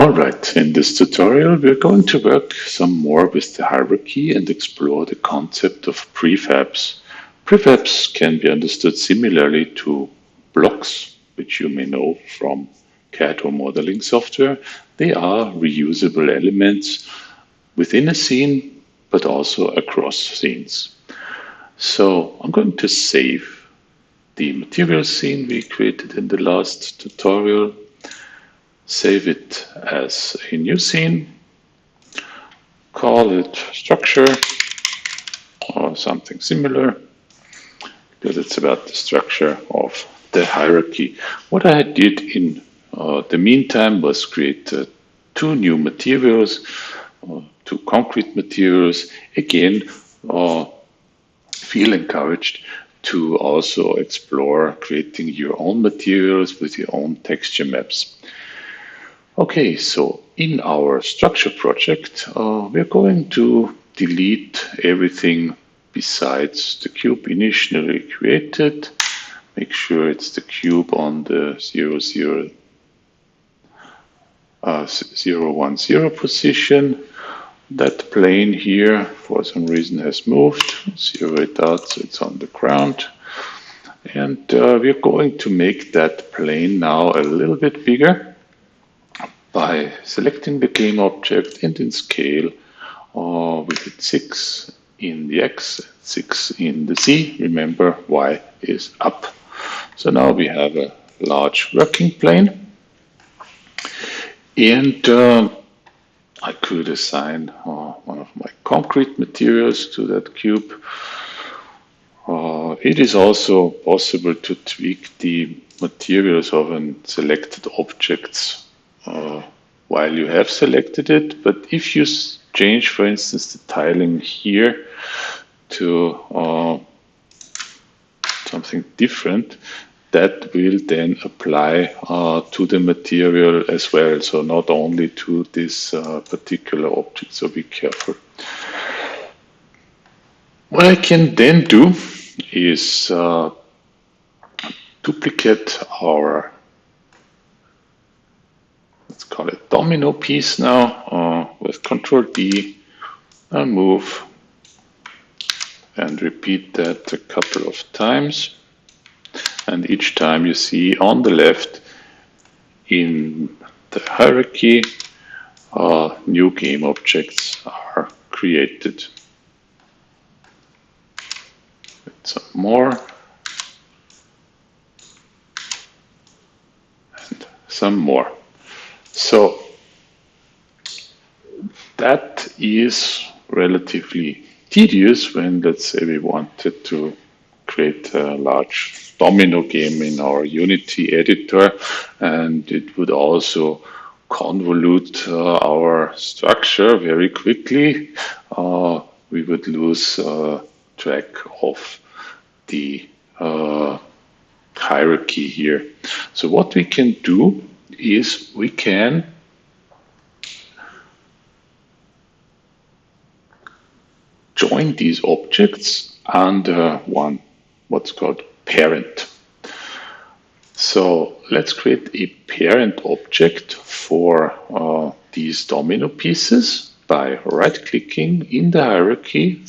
Alright, in this tutorial we're going to work some more with the hierarchy and explore the concept of prefabs. Prefabs can be understood similarly to blocks, which you may know from CAD or modeling software. They are reusable elements within a scene, but also across scenes. So I'm going to save the material scene we created in the last tutorial. Save it as a new scene, call it structure or something similar, because it's about the structure of the hierarchy. What I did in the meantime was create two new materials, two concrete materials. Again, feel encouraged to also explore creating your own materials with your own texture maps. Okay, so in our structure project, we're going to delete everything besides the cube initially created. Make sure it's the cube on the 010 position. That plane here, for some reason, has moved. Zero it out so it's on the ground. And we're going to make that plane now a little bit bigger by selecting the game object and in scale. We did 6 in the X, 6 in the Z. Remember, Y is up. So now we have a large working plane. And I could assign one of my concrete materials to that cube. It is also possible to tweak the materials of selected objects while you have selected it, but if you change, for instance, the tiling here to something different, that will then apply to the material as well, so not only to this particular object, so be careful. What I can then do is duplicate our, let's call it domino piece now, with Ctrl D and move and repeat that a couple of times. And each time you see on the left in the hierarchy, new game objects are created. Some more and some more. So that is relatively tedious when, let's say, we wanted to create a large domino game in our Unity editor, and it would also convolute our structure very quickly. We would lose track of the hierarchy here. So what we can do is we can join these objects under one what's called parent. So let's create a parent object for these domino pieces by right-clicking in the hierarchy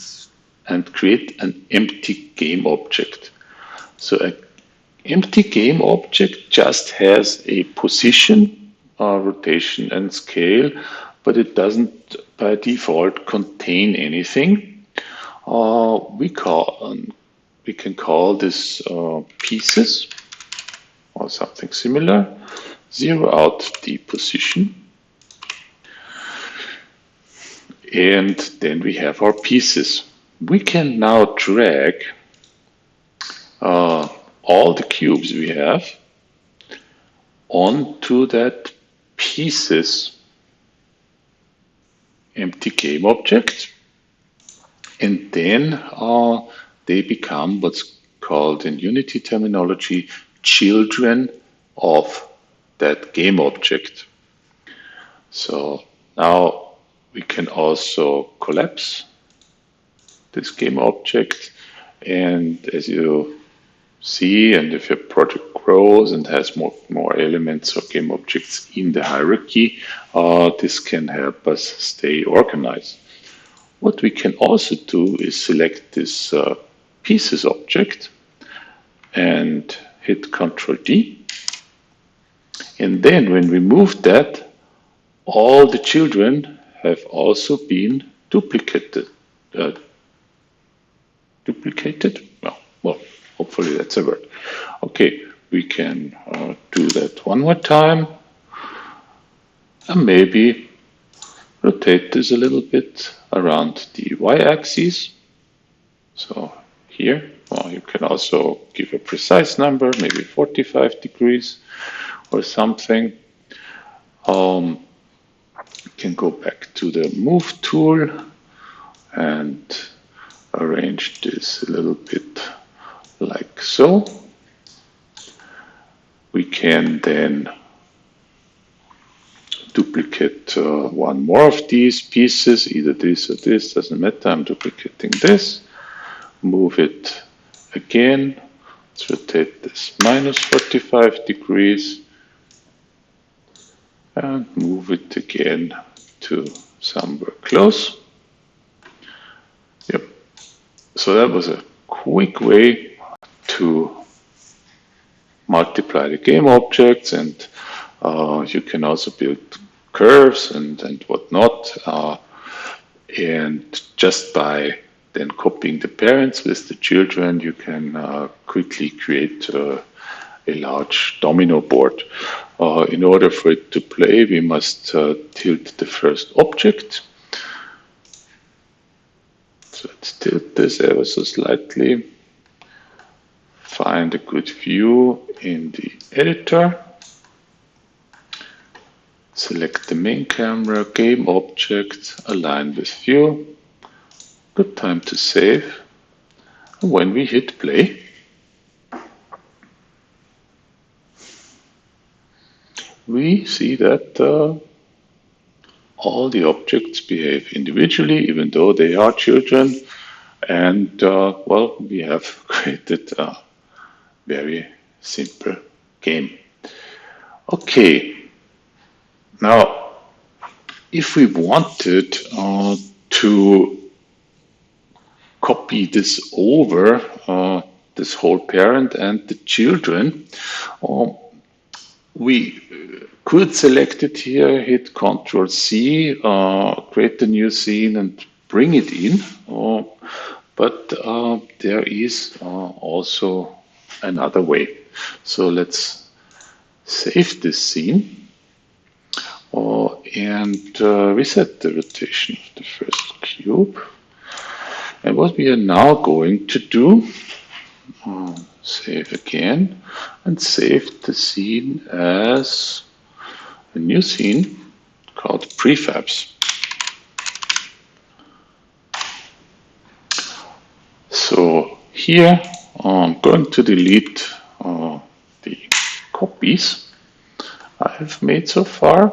and create an empty game object. So an empty game object just has a position, rotation and scale, but it doesn't by default contain anything. We can call this pieces or something similar. Zero out the position. And then we have our pieces. We can now drag all the cubes we have onto that pieces empty game object, and then they become what's called in Unity terminology children of that game object. So now we can also collapse this game object, and as you see, and if your project rows and has more elements or game objects in the hierarchy, this can help us stay organized. What we can also do is select this pieces object and hit Ctrl D. And then when we move that, all the children have also been duplicated. Duplicated? Well, hopefully that's a word. Okay, we can do that one more time. And maybe rotate this a little bit around the y-axis. So here, well, you can also give a precise number, maybe 45 degrees or something. You can go back to the move tool and arrange this a little bit like so. We can then duplicate one more of these pieces, either this or this, doesn't matter. I'm duplicating this. Move it again. Let's rotate this minus 45 degrees and move it again to somewhere close. Yep. So that was a quick way to multiply the game objects, and you can also build curves and whatnot. And just by then copying the parents with the children, you can quickly create a large domino board. In order for it to play, we must tilt the first object. So let's tilt this ever so slightly. Find a good view in the editor. Select the main camera, game object, align with view. Good time to save. And when we hit play, we see that all the objects behave individually, even though they are children. And well, we have created a very simple game. Okay. Now, if we wanted to copy this over, this whole parent and the children, we could select it here, hit Ctrl C, create a new scene and bring it in. But there is also another way. So let's save this scene. And reset the rotation of the first cube. And what we are now going to do, save again, and save the scene as a new scene called Prefabs. So here I'm going to delete the copies I have made so far,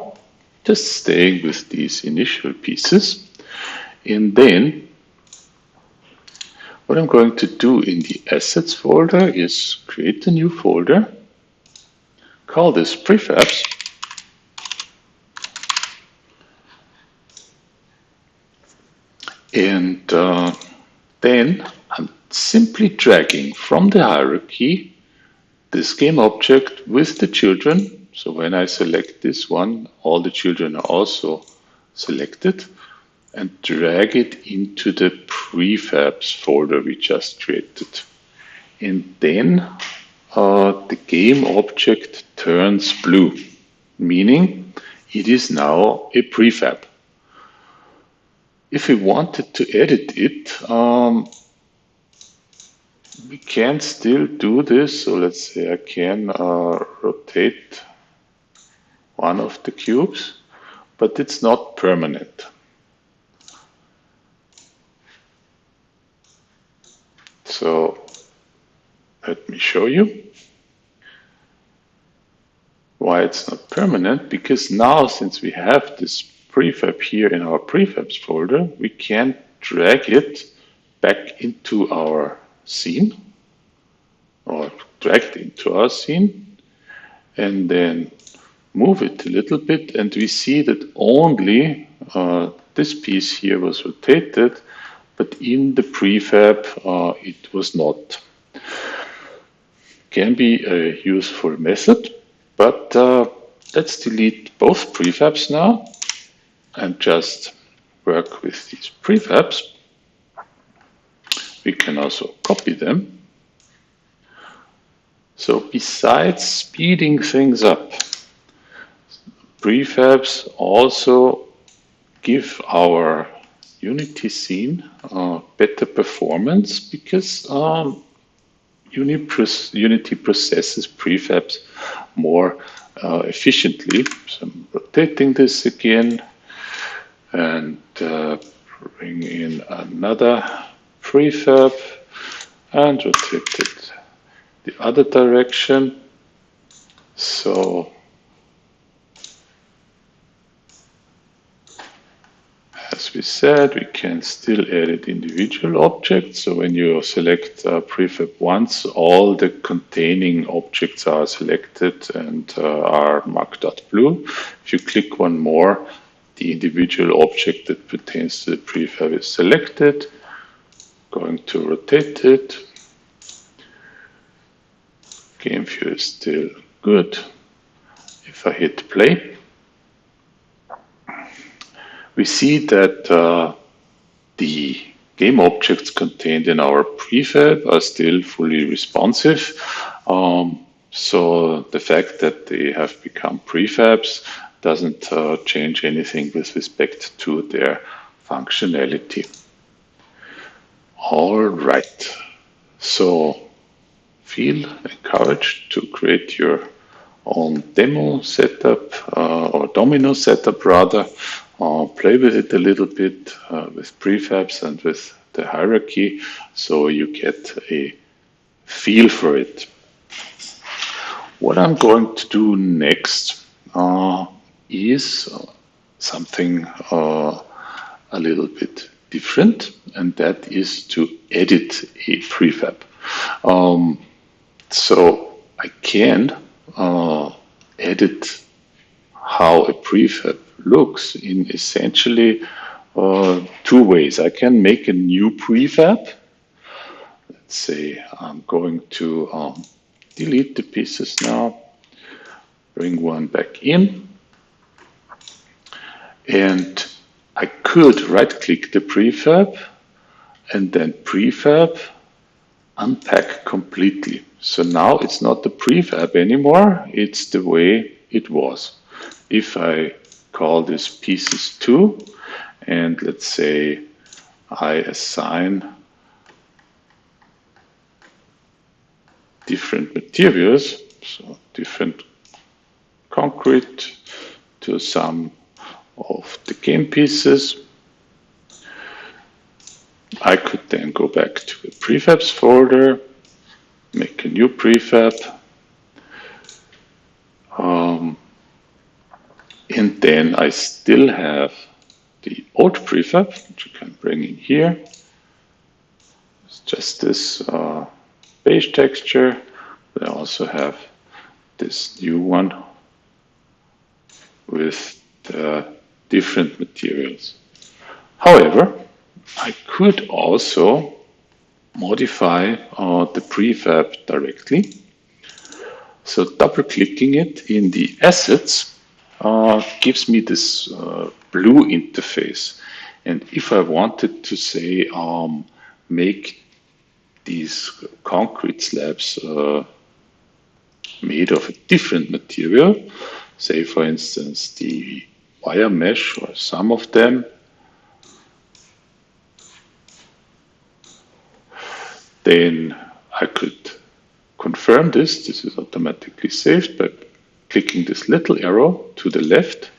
just staying with these initial pieces. And then what I'm going to do in the assets folder is create a new folder, call this Prefabs, and then I'm simply dragging from the hierarchy this game object with the children. So when I select this one, all the children are also selected, and drag it into the Prefabs folder we just created. And then the game object turns blue, meaning it is now a prefab. If we wanted to edit it, we can still do this. So let's say I can rotate one of the cubes, but it's not permanent. So let me show you why it's not permanent, because now since we have this prefab here in our prefabs folder, we can drag it back into our scene, or drag it into our scene, and then move it a little bit, and we see that only this piece here was rotated, but in the prefab it was not. Can be a useful method, but let's delete both prefabs now and just work with these prefabs. We can also copy them. So besides speeding things up, prefabs also give our Unity scene better performance because Unity processes prefabs more efficiently. So I'm rotating this again and bring in another prefab and rotate it the other direction. So as we said, we can still edit individual objects. So when you select prefab once, all the containing objects are selected and are marked out blue. If you click one more, the individual object that pertains to the prefab is selected. Going to rotate it. Game view is still good. If I hit play, we see that the game objects contained in our prefab are still fully responsive. So the fact that they have become prefabs doesn't change anything with respect to their functionality. All right, so feel encouraged to create your own demo setup or domino setup rather. Play with it a little bit with prefabs and with the hierarchy so you get a feel for it. What I'm going to do next is something a little bit different, and that is to edit a prefab. So I can edit how a prefab looks in essentially two ways. I can make a new prefab. Let's say I'm going to delete the pieces now, bring one back in, and I could right-click the prefab and then prefab, unpack completely. So now it's not the prefab anymore, it's the way it was. If I call this pieces 2 and let's say I assign different materials, so different concrete to some of the game pieces, I could then go back to the prefabs folder, make a new prefab, and then I still have the old prefab, which I can bring in here. It's just this beige texture. I also have this new one with the different materials. However, I could also modify the prefab directly. So double-clicking it in the assets gives me this blue interface. And if I wanted to say make these concrete slabs made of a different material, say for instance the wire mesh or some of them, then I could confirm this. This is automatically saved by clicking this little arrow to the left.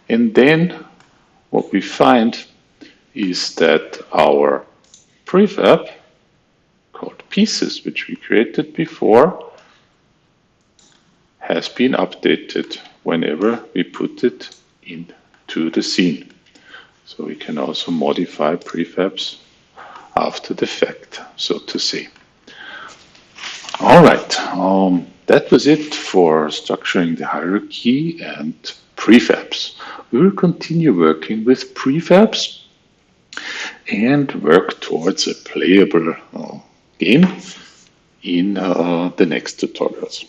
And then what we find is that our prefab called pieces, which we created before, has been updated whenever we put it into the scene. So we can also modify prefabs after the fact, so to say. All right. That was it for structuring the hierarchy and prefabs. We will continue working with prefabs and work towards a playable game in the next tutorials.